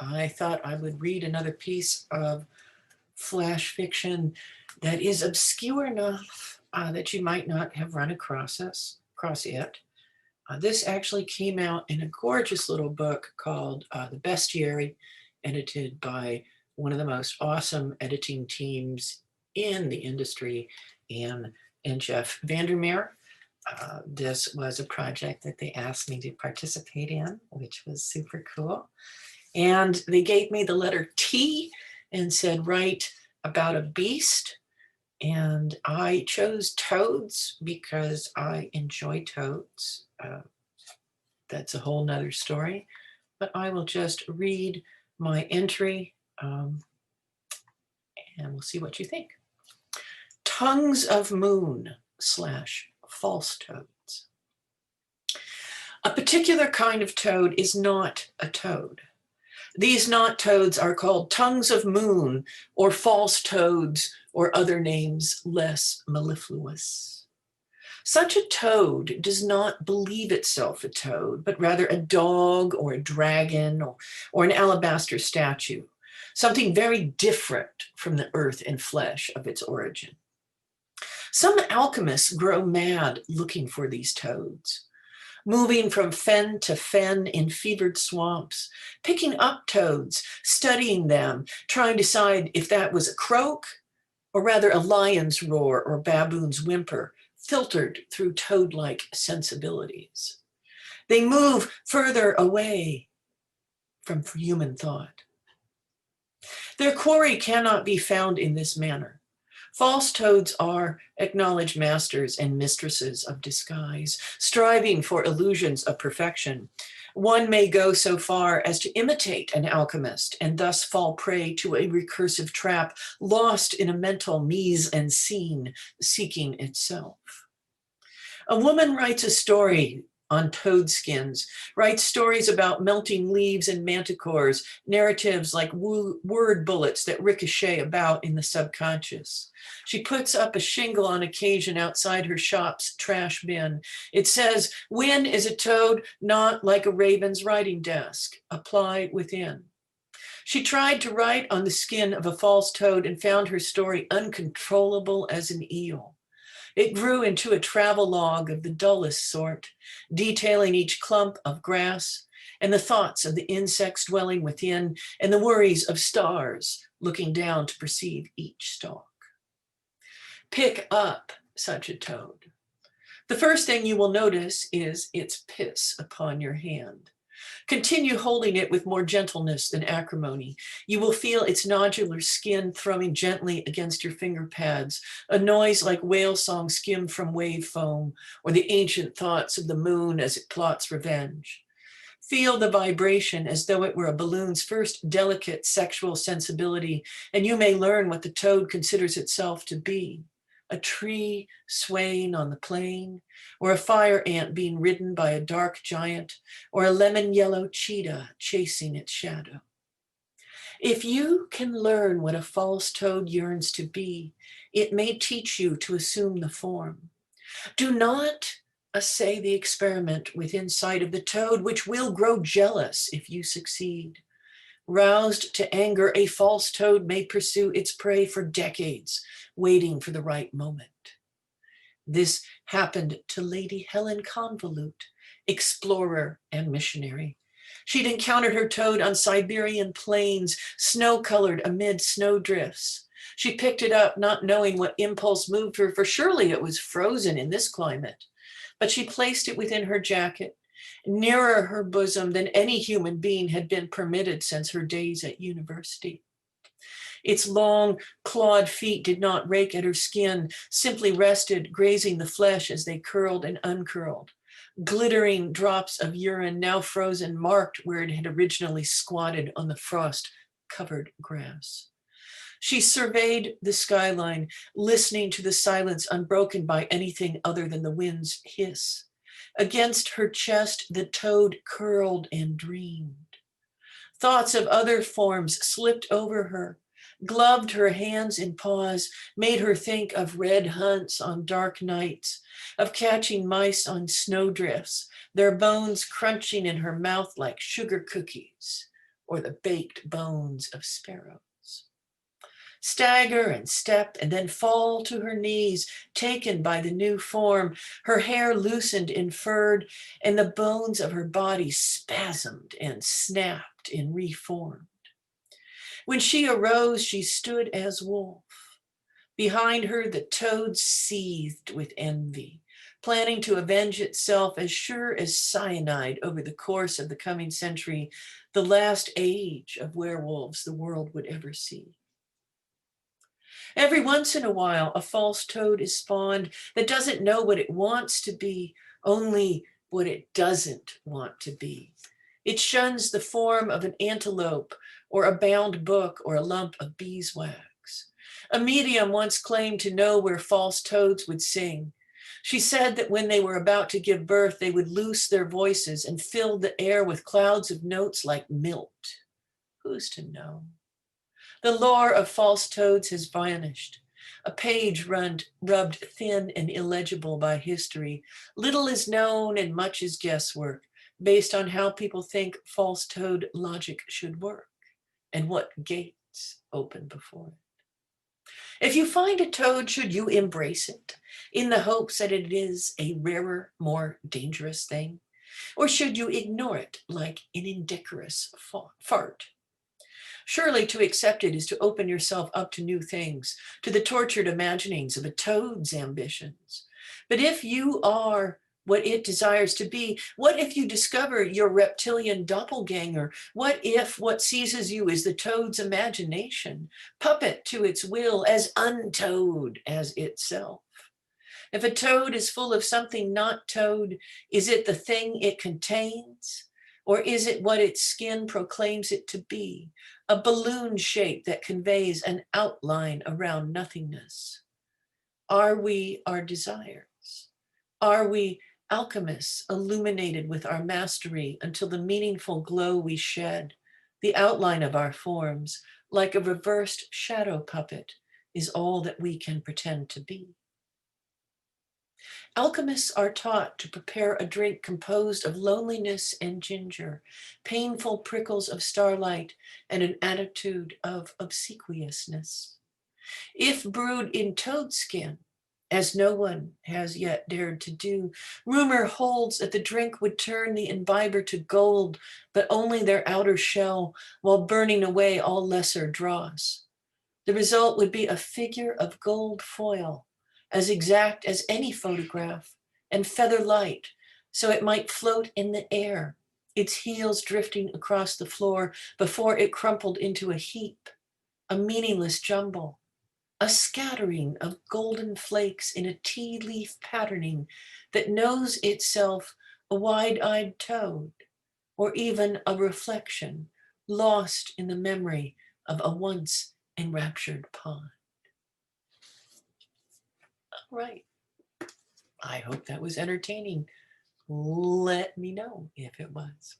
I thought I would read another piece of flash fiction that is obscure enough that you might not have run across it. This actually came out in a gorgeous little book called The Bestiary, edited by one of the most awesome editing teams in the industry, Ann and Jeff VanderMeer. This was a project that they asked me to participate in, which was super cool. And they gave me the letter T and said, write about a beast. And I chose toads because I enjoy toads. That's a whole nother story. But I will just read my entry and we'll see what you think. Tongues of Moon / false toads. A particular kind of toad is not a toad. These not toads are called tongues of moon or false toads or other names less mellifluous. Such a toad does not believe itself a toad, but rather a dog or a dragon or an alabaster statue, something very different from the earth and flesh of its origin. Some alchemists grow mad looking for these toads, moving from fen to fen in fevered swamps, picking up toads, studying them, trying to decide if that was a croak or rather a lion's roar or baboon's whimper, filtered through toad-like sensibilities. They move further away from human thought. Their quarry cannot be found in this manner. False toads are acknowledged masters and mistresses of disguise, striving for illusions of perfection. One may go so far as to imitate an alchemist and thus fall prey to a recursive trap, lost in a mental mise en scene, seeking itself. A woman writes a story on toad skins, writes stories about melting leaves and manticores, narratives like word bullets that ricochet about in the subconscious. She puts up a shingle on occasion outside her shop's trash bin. It says, "When is a toad not like a raven's writing desk? Apply within." She tried to write on the skin of a false toad and found her story uncontrollable as an eel. It grew into a travelogue of the dullest sort, detailing each clump of grass and the thoughts of the insects dwelling within and the worries of stars looking down to perceive each stalk. Pick up such a toad. The first thing you will notice is its piss upon your hand. Continue holding it with more gentleness than acrimony. You will feel its nodular skin thrumming gently against your finger pads, a noise like whale song skimmed from wave foam, or the ancient thoughts of the moon as it plots revenge. Feel the vibration as though it were a balloon's first delicate sexual sensibility, and you may learn what the toad considers itself to be. A tree swaying on the plain, or a fire ant being ridden by a dark giant, or a lemon yellow cheetah chasing its shadow. If you can learn what a false toad yearns to be, it may teach you to assume the form. Do not essay the experiment within sight of the toad, which will grow jealous if you succeed. Roused to anger, a false toad may pursue its prey for decades, waiting for the right moment. This happened to Lady Helen Convolute, explorer and missionary. She'd encountered her toad on Siberian plains, snow-colored amid snowdrifts. She picked it up, not knowing what impulse moved her, for surely it was frozen in this climate. But she placed it within her jacket, nearer her bosom than any human being had been permitted since her days at university. Its long, clawed feet did not rake at her skin, simply rested, grazing the flesh as they curled and uncurled. Glittering drops of urine, now frozen, marked where it had originally squatted on the frost-covered grass. She surveyed the skyline, listening to the silence unbroken by anything other than the wind's hiss. Against her chest, the toad curled and dreamed. Thoughts of other forms slipped over her, gloved her hands and paws, made her think of red hunts on dark nights, of catching mice on snowdrifts, their bones crunching in her mouth like sugar cookies, or the baked bones of sparrows. Stagger and step and then fall to her knees, taken by the new form, her hair loosened and furred, and the bones of her body spasmed and snapped and reformed. When she arose, she stood as wolf. Behind her, the toad seethed with envy, planning to avenge itself as sure as cyanide over the course of the coming century, the last age of werewolves the world would ever see. Every once in a while, a false toad is spawned that doesn't know what it wants to be, only what it doesn't want to be. It shuns the form of an antelope or a bound book or a lump of beeswax. A medium once claimed to know where false toads would sing. She said that when they were about to give birth, they would loose their voices and fill the air with clouds of notes like milt. Who's to know? The lore of false toads has vanished. A page rubbed thin and illegible by history. Little is known and much is guesswork, based on how people think false toad logic should work and what gates open before it. If you find a toad, should you embrace it in the hopes that it is a rarer, more dangerous thing? Or should you ignore it like an indecorous fart? Surely to accept it is to open yourself up to new things, to the tortured imaginings of a toad's ambitions. But if you are what it desires to be, what if you discover your reptilian doppelganger? What if what seizes you is the toad's imagination, puppet to its will, as untoad as itself? If a toad is full of something not toad, is it the thing it contains? Or is it what its skin proclaims it to be, a balloon shape that conveys an outline around nothingness? Are we our desires? Are we alchemists illuminated with our mastery until the meaningful glow we shed, the outline of our forms, like a reversed shadow puppet, is all that we can pretend to be? Alchemists are taught to prepare a drink composed of loneliness and ginger, painful prickles of starlight, and an attitude of obsequiousness. If brewed in toad skin, as no one has yet dared to do, rumor holds that the drink would turn the imbiber to gold, but only their outer shell, while burning away all lesser dross. The result would be a figure of gold foil, as exact as any photograph, and feather light, so it might float in the air, its heels drifting across the floor before it crumpled into a heap, a meaningless jumble, a scattering of golden flakes in a tea leaf patterning that knows itself a wide-eyed toad, or even a reflection lost in the memory of a once enraptured pond. All right. I hope that was entertaining. Let me know if it was.